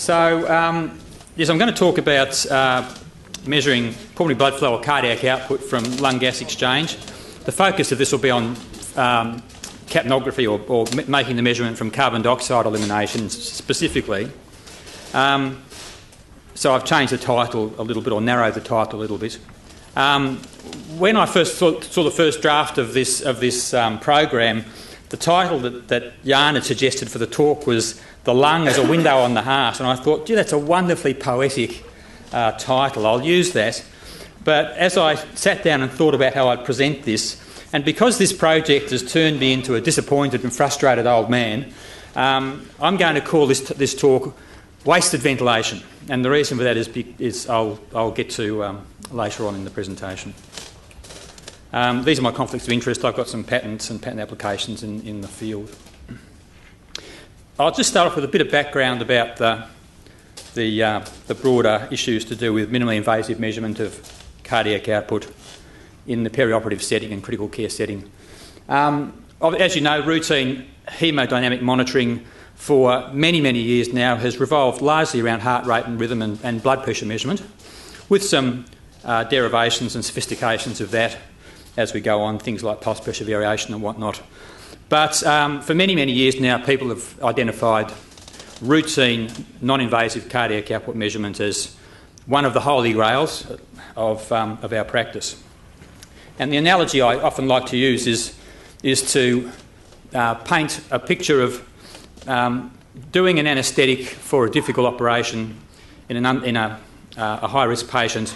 Yes, I'm going to talk about measuring pulmonary blood flow or cardiac output from lung gas exchange. The focus of this will be on capnography or making the measurement from carbon dioxide elimination specifically. So I've changed the title a little bit, or narrowed the title a little bit. When I first saw the first draft of this program, the title that Jan had suggested for the talk was "The Lung as a Window on the Heart," and I thought, gee, that's a wonderfully poetic title. I'll use that. But as I sat down and thought about how I'd present this, and because this project has turned me into a disappointed and frustrated old man, I'm going to call this talk "Wasted Ventilation," and the reason for that is I'll get to later on in the presentation. These are my conflicts of interest. I've got some patents and patent applications in the field. I'll just start off with a bit of background about the broader issues to do with minimally invasive measurement of cardiac output in the perioperative setting and critical care setting. As you know, routine hemodynamic monitoring for many, many years now has revolved largely around heart rate and rhythm and blood pressure measurement, with some derivations and sophistications of that as we go on, things like pulse pressure variation and whatnot. But for many, many years now, people have identified routine non-invasive cardiac output measurement as one of the holy grails of our practice. And the analogy I often like to use is to paint a picture of doing an anaesthetic for a difficult operation in a high-risk patient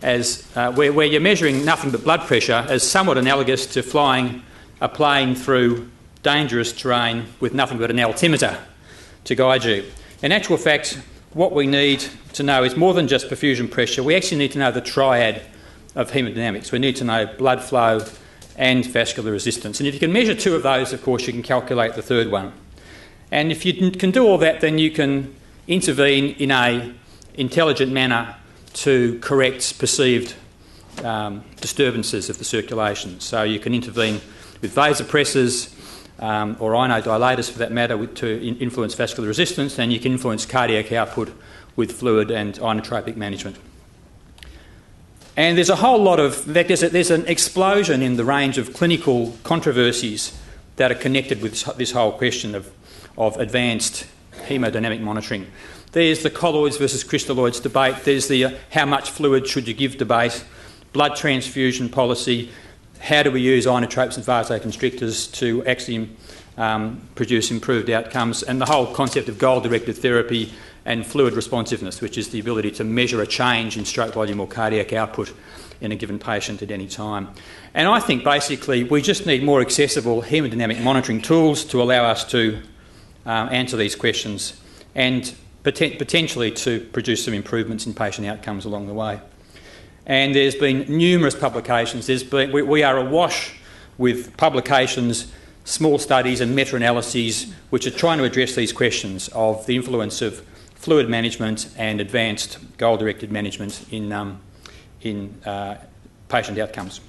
as where you're measuring nothing but blood pressure, as somewhat analogous to flying a plane through dangerous terrain with nothing but an altimeter to guide you. In actual fact, what we need to know is more than just perfusion pressure. We actually need to know the triad of hemodynamics. We need to know blood flow and vascular resistance. And if you can measure two of those, of course, you can calculate the third one. And if you can do all that, then you can intervene in an intelligent manner to correct perceived disturbances of the circulation. So you can intervene with vasopressors or inodilators, for that matter, to influence vascular resistance, and you can influence cardiac output with fluid and inotropic management. And there's a whole lot of... There's an explosion in the range of clinical controversies that are connected with this whole question of advanced hemodynamic monitoring. There's the colloids versus crystalloids debate. There's the how much fluid should you give debate, blood transfusion policy, how do we use inotropes and vasoconstrictors to actually produce improved outcomes, and the whole concept of goal-directed therapy and fluid responsiveness, which is the ability to measure a change in stroke volume or cardiac output in a given patient at any time. And I think basically we just need more accessible hemodynamic monitoring tools to allow us to answer these questions and potentially to produce some improvements in patient outcomes along the way. And there's been numerous publications. We are awash with publications, small studies and meta-analyses which are trying to address these questions of the influence of fluid management and advanced goal-directed management in patient outcomes.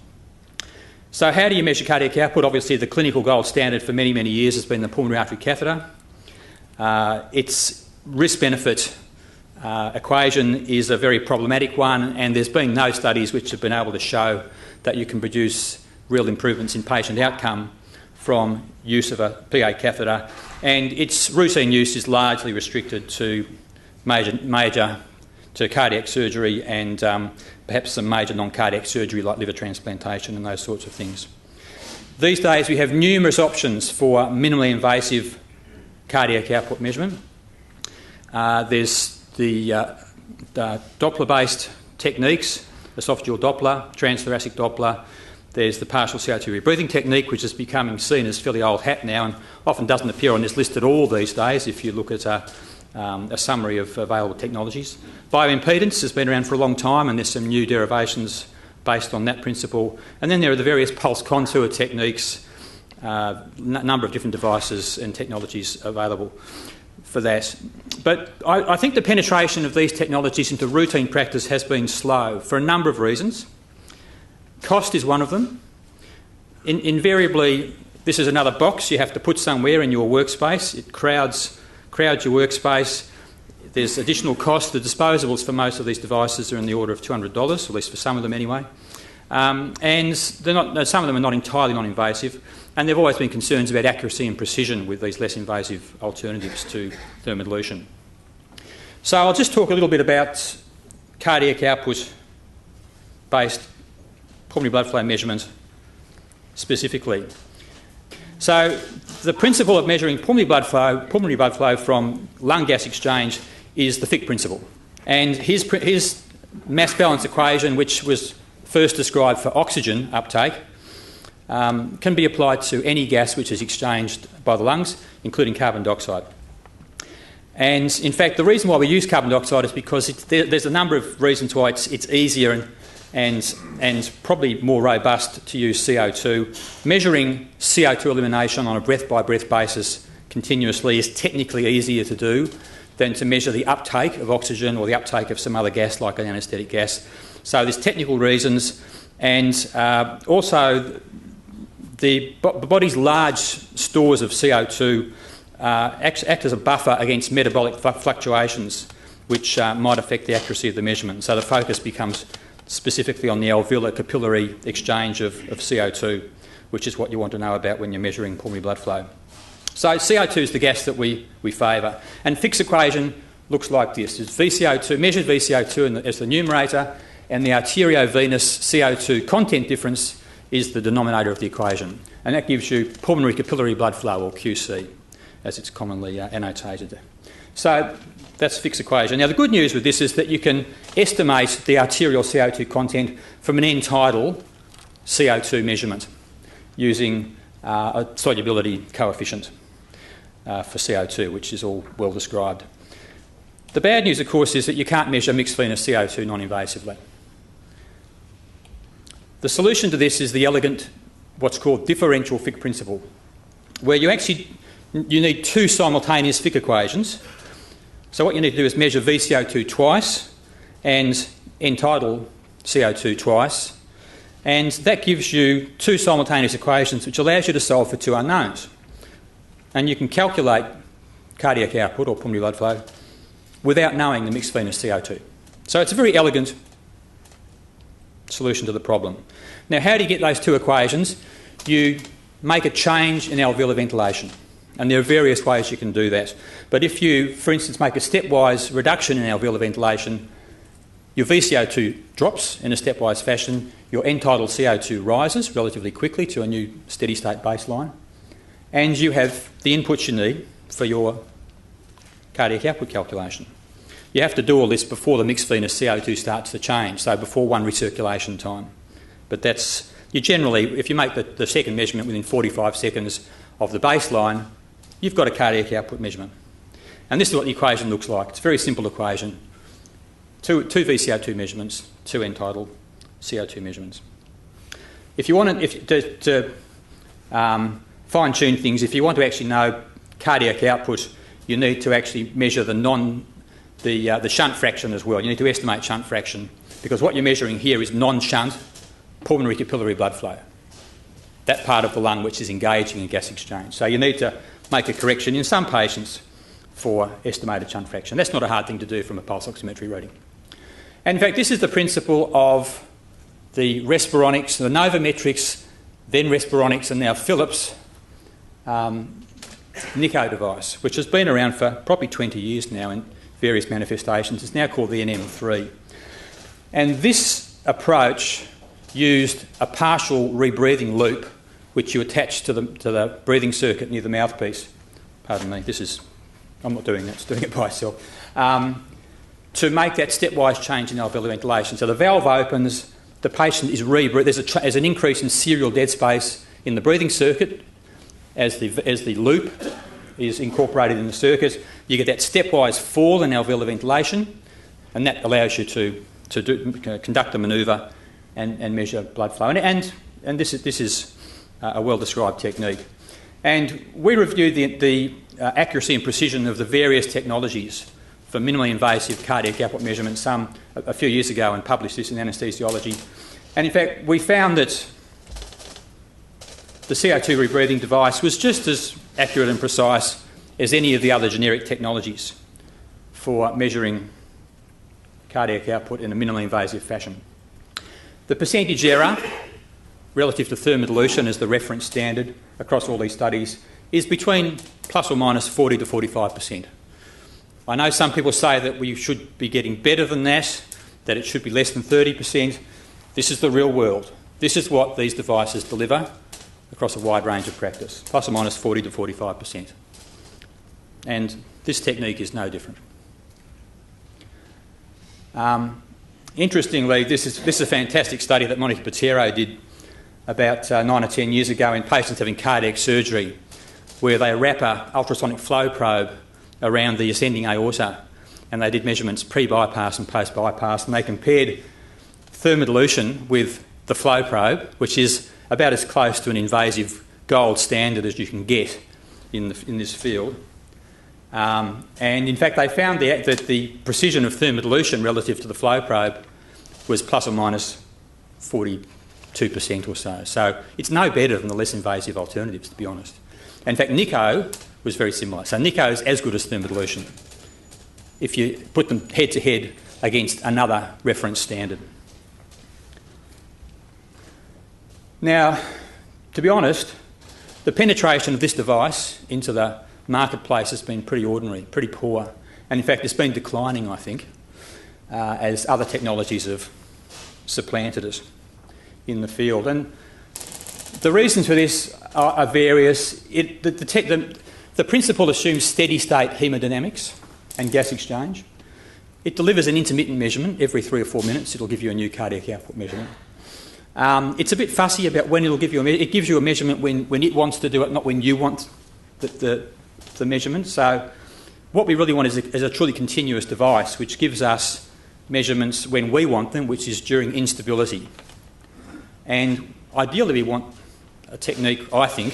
So how do you measure cardiac output? Obviously the clinical gold standard for many, many years has been the pulmonary artery catheter. Its risk-benefit equation is a very problematic one, and there's been no studies which have been able to show that you can produce real improvements in patient outcome from use of a PA catheter, and its routine use is largely restricted to cardiac surgery and perhaps some major non-cardiac surgery like liver transplantation and those sorts of things. These days we have numerous options for minimally invasive cardiac output measurement. There's the Doppler-based techniques, esophageal Doppler, transthoracic Doppler. There's the partial CO2 rebreathing technique, which is becoming seen as fairly old hat now and often doesn't appear on this list at all these days if you look at a summary of available technologies. Bioimpedance has been around for a long time, and there's some new derivations based on that principle. And then there are the various pulse contour techniques, number of different devices and technologies available for that. But I think the penetration of these technologies into routine practice has been slow for a number of reasons. Cost is one of them. Invariably, this is another box you have to put somewhere in your workspace. It crowds your workspace. there's additional cost. The disposables for most of these devices are in the order of $200, at least for some of them anyway. And some of them are not entirely non-invasive, and there have always been concerns about accuracy and precision with these less invasive alternatives to thermodilution. So I'll just talk a little bit about cardiac output-based pulmonary blood flow measurement specifically. So the principle of measuring pulmonary blood flow from lung gas exchange is the Fick principle. And his mass balance equation, which was first described for oxygen uptake, can be applied to any gas which is exchanged by the lungs, including carbon dioxide. And in fact, the reason why we use carbon dioxide is because there's a number of reasons why it's easier and probably more robust to use CO2. Measuring CO2 elimination on a breath-by-breath basis continuously is technically easier to do than to measure the uptake of oxygen or the uptake of some other gas like an anaesthetic gas. So there's technical reasons, and also the body's large stores of CO2 act as a buffer against metabolic fluctuations which might affect the accuracy of the measurement. So the focus becomes specifically on the alveolar capillary exchange of CO2, which is what you want to know about when you're measuring pulmonary blood flow. So CO2 is the gas that we favour, and Fick's equation looks like this. It's VCO2, measured VCO2 as the numerator, and the arteriovenous CO2 content difference is the denominator of the equation, and that gives you pulmonary capillary blood flow, or QC, as it's commonly annotated. So that's Fick's equation. Now the good news with this is that you can estimate the arterial CO2 content from an end-tidal CO2 measurement using a solubility coefficient for CO2, which is all well described. The bad news, of course, is that you can't measure mixed venous CO2 non-invasively. The solution to this is the elegant, what's called differential Fick principle, where you need two simultaneous Fick equations. So what you need to do is measure VCO2 twice and end-tidal CO2 twice, and that gives you two simultaneous equations which allows you to solve for two unknowns. And you can calculate cardiac output or pulmonary blood flow without knowing the mixed venous CO2. So it's a very elegant solution to the problem. Now, how do you get those two equations? You make a change in alveolar ventilation, and there are various ways you can do that. But if you, for instance, make a stepwise reduction in alveolar ventilation, your VCO2 drops in a stepwise fashion, your end-tidal CO2 rises relatively quickly to a new steady-state baseline, and you have the inputs you need for your cardiac output calculation. You have to do all this before the mixed venous CO2 starts to change, so before one recirculation time. But that's, you generally, if you make the second measurement within 45 seconds of the baseline, you've got a cardiac output measurement. And this is what the equation looks like. It's a very simple equation. Two VCO2 measurements, two end-tidal CO2 measurements. If you want to fine-tune things, if you want to actually know cardiac output, you need to actually measure the shunt fraction as well. You need to estimate shunt fraction, because what you're measuring here is non-shunt pulmonary capillary blood flow, that part of the lung which is engaging in gas exchange. So you need to make a correction in some patients for estimated shunt fraction. That's not a hard thing to do from a pulse oximetry reading. And in fact, this is the principle of the Respironics, the Novametrics, then Respironics, and now Philips NICO device, which has been around for probably 20 years now in various manifestations. It's now called the NM3. And this approach used a partial rebreathing loop which you attach to the breathing circuit near the mouthpiece. Pardon me, I'm not doing that, it's doing it by itself. To make that stepwise change in alveolar ventilation. So the valve opens, the patient is there's an increase in serial dead space in the breathing circuit as the loop is incorporated in the circuit. You get that stepwise fall in alveolar ventilation, and that allows you to conduct a manoeuvre and measure blood flow. And this is a well-described technique. And we reviewed the accuracy and precision of the various technologies for minimally invasive cardiac output measurements a few years ago and published this in Anaesthesiology. And in fact, we found that the CO2 rebreathing device was just as accurate and precise as any of the other generic technologies for measuring cardiac output in a minimally invasive fashion. The percentage error relative to thermal dilution as the reference standard across all these studies is between plus or minus 40 to 45%. I know some people say that we should be getting better than that it should be less than 30%. This is the real world. This is what these devices deliver across a wide range of practice, plus or minus 40 to 45%. And this technique is no different. Interestingly, this is a fantastic study that Monica Patero did about 9 or 10 years ago in patients having cardiac surgery, where they wrap an ultrasonic flow probe around the ascending aorta, and they did measurements pre-bypass and post-bypass, and they compared thermal dilution with the flow probe, which is about as close to an invasive gold standard as you can get in this field. And in fact, they found that the precision of thermal dilution relative to the flow probe was plus or minus 42% or so. So it's no better than the less invasive alternatives, to be honest. And in fact, NICO was very similar. So NICO is as good as thermal dilution if you put them head to head against another reference standard. Now, to be honest, the penetration of this device into the marketplace has been pretty ordinary, pretty poor. And in fact, it's been declining, I think, as other technologies have supplanted it in the field. And the reasons for this are various. The principle assumes steady state hemodynamics and gas exchange. It delivers an intermittent measurement every 3 or 4 minutes. It'll give you a new cardiac output measurement. It's a bit fussy about when it'll give you it gives you a measurement when it wants to do it, not when you want the measurement. So what we really want is a truly continuous device which gives us measurements when we want them, which is during instability. And ideally we want a technique, I think,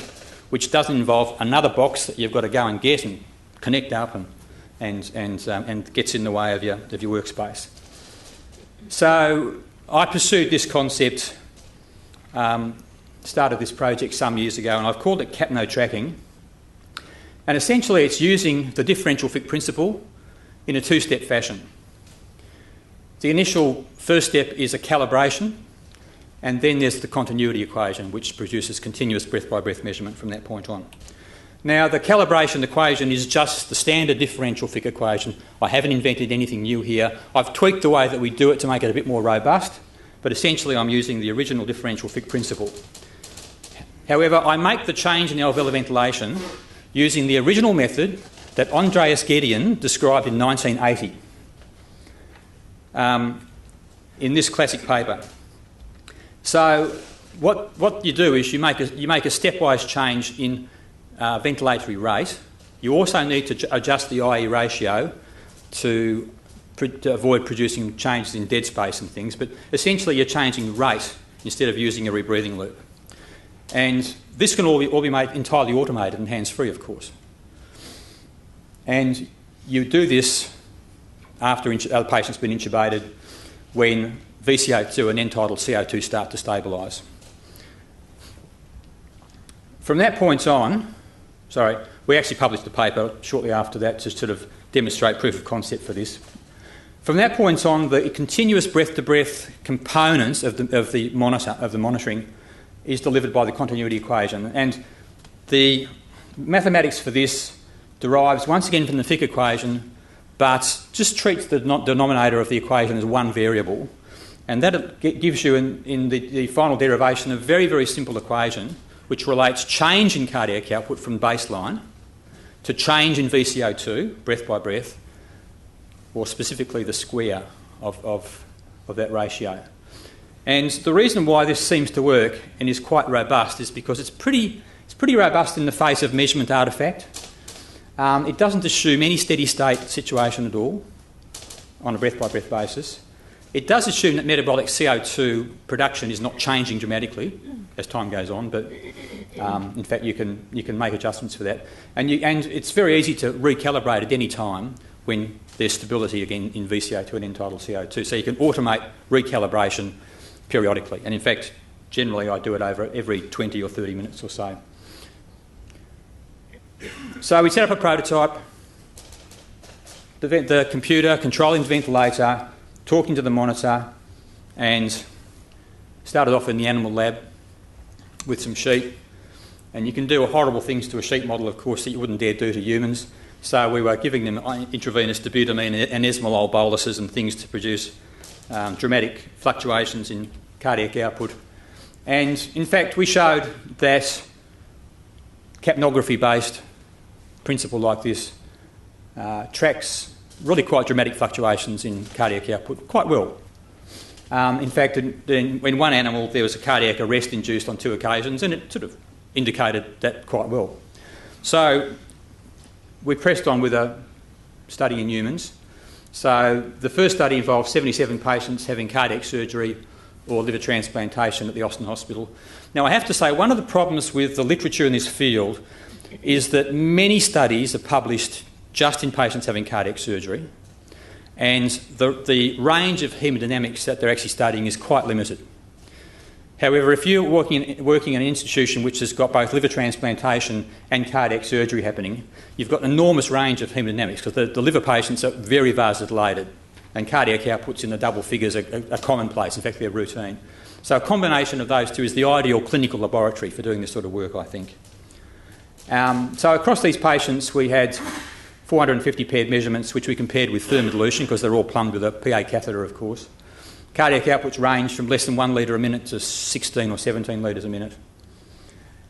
which doesn't involve another box that you've got to go and get and connect up and gets in the way of your workspace. So I pursued this concept, started this project some years ago, and I've called it Capno tracking. And essentially it's using the differential fit principle in a two-step fashion. The initial first step is a calibration, and then there's the continuity equation, which produces continuous breath-by-breath measurement from that point on. Now, the calibration equation is just the standard differential fit equation. I haven't invented anything new here. I've tweaked the way that we do it to make it a bit more robust, but essentially I'm using the original differential fit principle. However, I make the change in alveolar ventilation using the original method that Andreas Gedeon described in 1980 in this classic paper. So what you do is you make a stepwise change in ventilatory rate. You also need to adjust the IE ratio to avoid producing changes in dead space and things, but essentially you're changing rate instead of using a rebreathing loop. And this can all be made entirely automated and hands-free, of course. And you do this after the patient's been intubated when VCO2 and end-tidal CO2 start to stabilise. From that point on, we actually published a paper shortly after that to sort of demonstrate proof of concept for this. From that point on, the continuous breath-to-breath components of the monitoring is delivered by the continuity equation. And the mathematics for this derives once again from the Fick equation, but just treats the denominator of the equation as one variable. And that gives you, in the final derivation, a very, very simple equation which relates change in cardiac output from baseline to change in VCO2, breath by breath, or specifically the square of that ratio. And the reason why this seems to work and is quite robust is because it's pretty robust in the face of measurement artefact. It doesn't assume any steady state situation at all on a breath by breath basis. It does assume that metabolic CO2 production is not changing dramatically as time goes on, but in fact you can make adjustments for that. And it's very easy to recalibrate at any time when there's stability again in VCO2 and end-tidal CO2. So you can automate recalibration periodically. And in fact, generally I do it over every 20 or 30 minutes or so. So we set up a prototype, the computer, controlling the ventilator, talking to the monitor, and started off in the animal lab with some sheep. And you can do horrible things to a sheep model, of course, that you wouldn't dare do to humans. So we were giving them intravenous dobutamine and esmolol boluses and things to produce dramatic fluctuations in cardiac output. And in fact, we showed that capnography-based principle like this tracks really quite dramatic fluctuations in cardiac output quite well. In fact, in one animal there was a cardiac arrest induced on 2 occasions, and it sort of indicated that quite well. So we pressed on with a study in humans. So the first study involved 77 patients having cardiac surgery or liver transplantation at the Austin Hospital. Now I have to say, one of the problems with the literature in this field is that many studies are published just in patients having cardiac surgery, and the range of haemodynamics that they're actually studying is quite limited. However, if you're working in an institution which has got both liver transplantation and cardiac surgery happening, you've got an enormous range of haemodynamics, because the liver patients are very vasodilated, and cardiac outputs in the double figures are commonplace. In fact, they're routine. So a combination of those two is the ideal clinical laboratory for doing this sort of work, I think. So across these patients we had 450 paired measurements, which we compared with thermodilution, because they're all plumbed with a PA catheter, of course. Cardiac outputs range from less than 1 litre a minute to 16 or 17 litres a minute.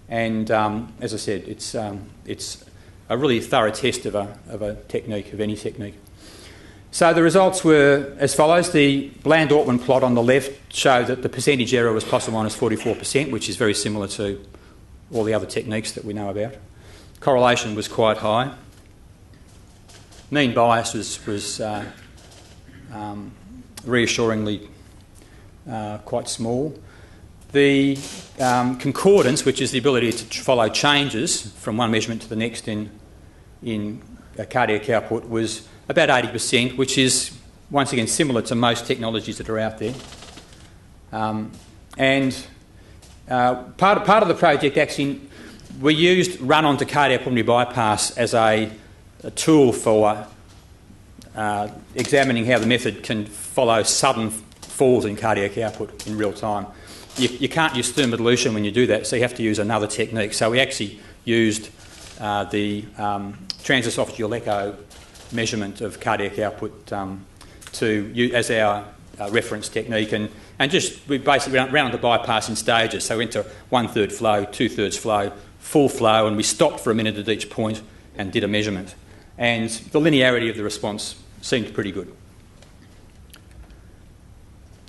And as I said, it's a really thorough test of a technique, of any technique. So the results were as follows. The Bland-Ortman plot on the left showed that the percentage error was plus or minus 44%, which is very similar to all the other techniques that we know about. Correlation was quite high. Mean bias was reassuringly quite small. The concordance, which is the ability to follow changes from one measurement to the next in cardiac output, was about 80%, which is once again similar to most technologies that are out there. Part of the project actually, we used run-on to cardiac pulmonary bypass as a tool for examining how the method can follow sudden falls in cardiac output in real time. You can't use thermodilution when you do that, so you have to use another technique. So we actually used the transesophageal echo measurement of cardiac output as our reference technique, and we basically ran the bypass in stages. So we went to 1/3 flow, 2/3 flow, full flow, and we stopped for a minute at each point and did a measurement. And the linearity of the response seemed pretty good.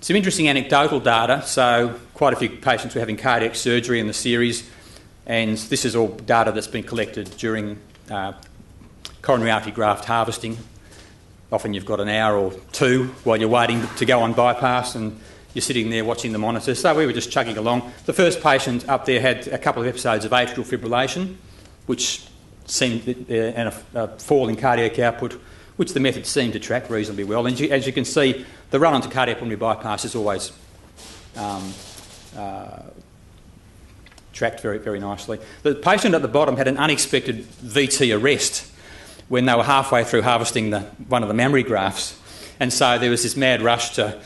Some interesting anecdotal data. So quite a few patients were having cardiac surgery in the series, and this is all data that's been collected during coronary artery graft harvesting. Often you've got an hour or two while you're waiting to go on bypass, and you're sitting there watching the monitor. So we were just chugging along. The first patient up there had a couple of episodes of atrial fibrillation, which seemed, and a fall in cardiac output, which the method seemed to track reasonably well. And as you can see, the run onto cardiac pulmonary bypass is always tracked very, very nicely. The patient at the bottom had an unexpected VT arrest when they were halfway through harvesting one of the mammary grafts, and so there was this mad rush to,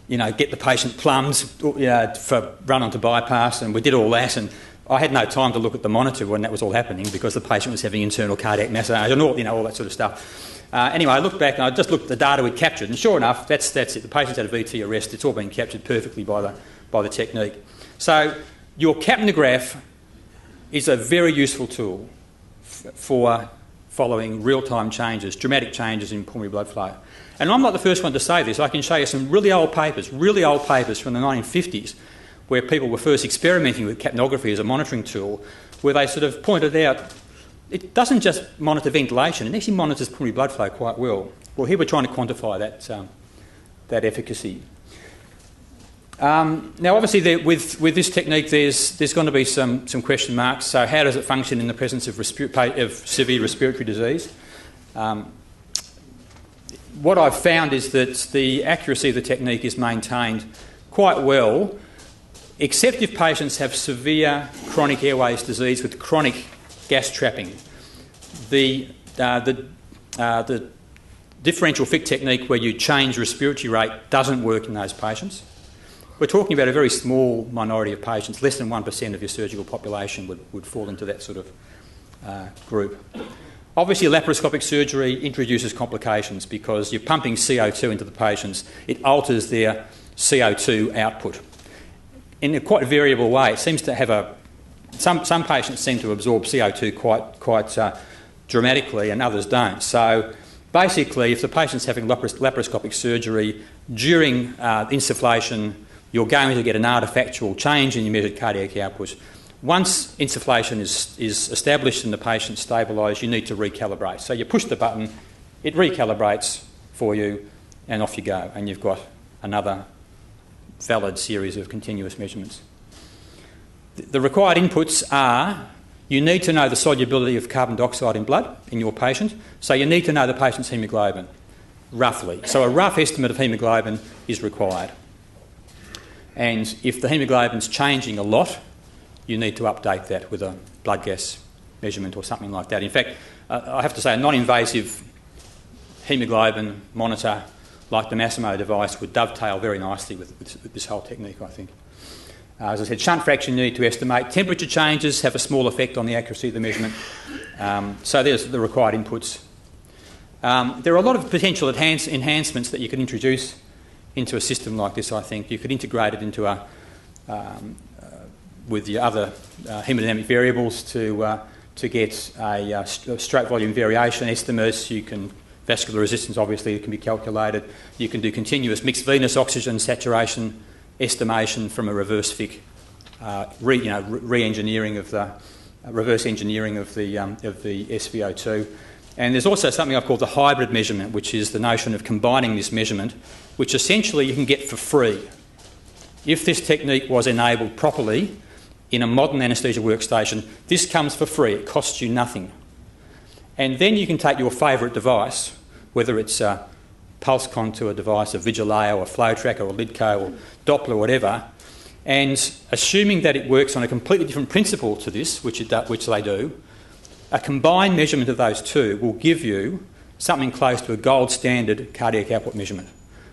get the patient plumbed for run onto bypass, and we did all that, and I had no time to look at the monitor when that was all happening, because the patient was having internal cardiac massage and all that sort of stuff. Anyway, I looked back and I just looked at the data we'd captured, and sure enough, that's it. The patient's had a VT arrest. It's all been captured perfectly by the technique. So your capnograph is a very useful tool for following real-time changes, dramatic changes in pulmonary blood flow. And I'm not the first one to say this. I can show you some really old papers from the 1950s, where people were first experimenting with capnography as a monitoring tool, where they sort of pointed out it doesn't just monitor ventilation, it actually monitors pulmonary blood flow quite well. Well, here we're trying to quantify that efficacy. Now, obviously, with this technique, there's going to be some question marks. So, how does it function in the presence of severe respiratory disease? What I've found is that the accuracy of the technique is maintained quite well, except if patients have severe chronic airways disease with chronic gas trapping. The differential fit technique where you change respiratory rate doesn't work in those patients. We're talking about a very small minority of patients. Less than 1% of your surgical population would fall into that sort of group. Obviously, laparoscopic surgery introduces complications because you're pumping CO2 into the patients. It alters their CO2 output in a quite variable way. It seems to have some patients seem to absorb CO2 quite dramatically, and others don't. So basically, if the patient's having laparoscopic surgery during insufflation, you're going to get an artefactual change in your measured cardiac output. Once insufflation is established and the patient stabilised, you need to recalibrate. So you push the button, it recalibrates for you, and off you go, and you've got another valid series of continuous measurements. The required inputs are, you need to know the solubility of carbon dioxide in blood in your patient, so you need to know the patient's haemoglobin, roughly. So a rough estimate of haemoglobin is required. And if the haemoglobin's changing a lot, you need to update that with a blood gas measurement or something like that. In fact, I have to say a non-invasive haemoglobin monitor like the Massimo device would dovetail very nicely with this whole technique, I think. As I said, shunt fraction you need to estimate. Temperature changes have a small effect on the accuracy of the measurement. So there's the required inputs. There are a lot of potential enhancements that you can introduce into a system like this, I think. You could integrate it into with your other hemodynamic variables to get a stroke volume variation estimates. You can vascular resistance, obviously, it can be calculated. You can do continuous mixed venous oxygen saturation estimation from a reverse FIC, re-engineering of the reverse engineering of the SVO2. And there's also something I've called the hybrid measurement, which is the notion of combining this measurement, which essentially you can get for free. If this technique was enabled properly in a modern anaesthesia workstation, this comes for free. It costs you nothing. And then you can take your favourite device, whether it's a pulse contour device, a Vigileo, a flow tracker, or a Lidco, or Doppler, or whatever, and assuming that it works on a completely different principle to this, which they do, a combined measurement of those two will give you something close to a gold standard cardiac output measurement,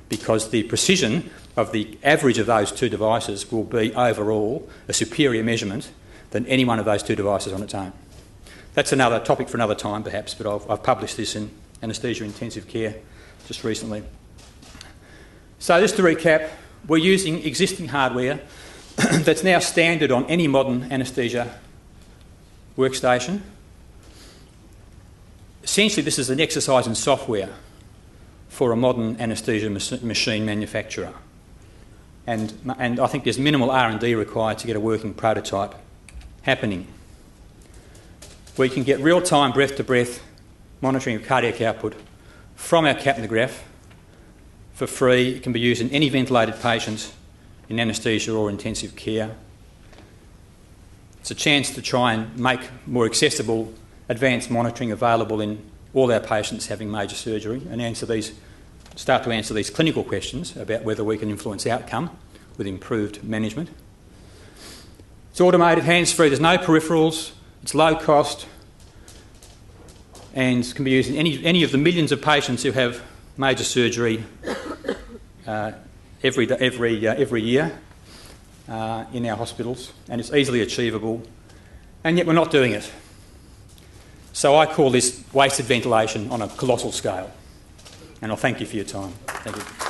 because the precision of the average of those two devices will be overall a superior measurement than any one of those two devices on its own. That's another topic for another time perhaps, but I've published this in Anaesthesia Intensive Care just recently. So just to recap, we're using existing hardware that's now standard on any modern anaesthesia workstation. Essentially, this is an exercise in software for a modern anaesthesia machine manufacturer. And I think there's minimal R&D required to get a working prototype happening. We can get real-time breath-to-breath monitoring of cardiac output from our capnograph for free. It can be used in any ventilated patient in anaesthesia or intensive care. It's a chance to try and make more accessible advanced monitoring available in all our patients having major surgery and start to answer these clinical questions about whether we can influence outcome with improved management. It's automated, hands-free, there's no peripherals, it's low cost, and can be used in any of the millions of patients who have major surgery every year in our hospitals, and it's easily achievable, and yet we're not doing it. So I call this wasted ventilation on a colossal scale, and I'll thank you for your time. Thank you.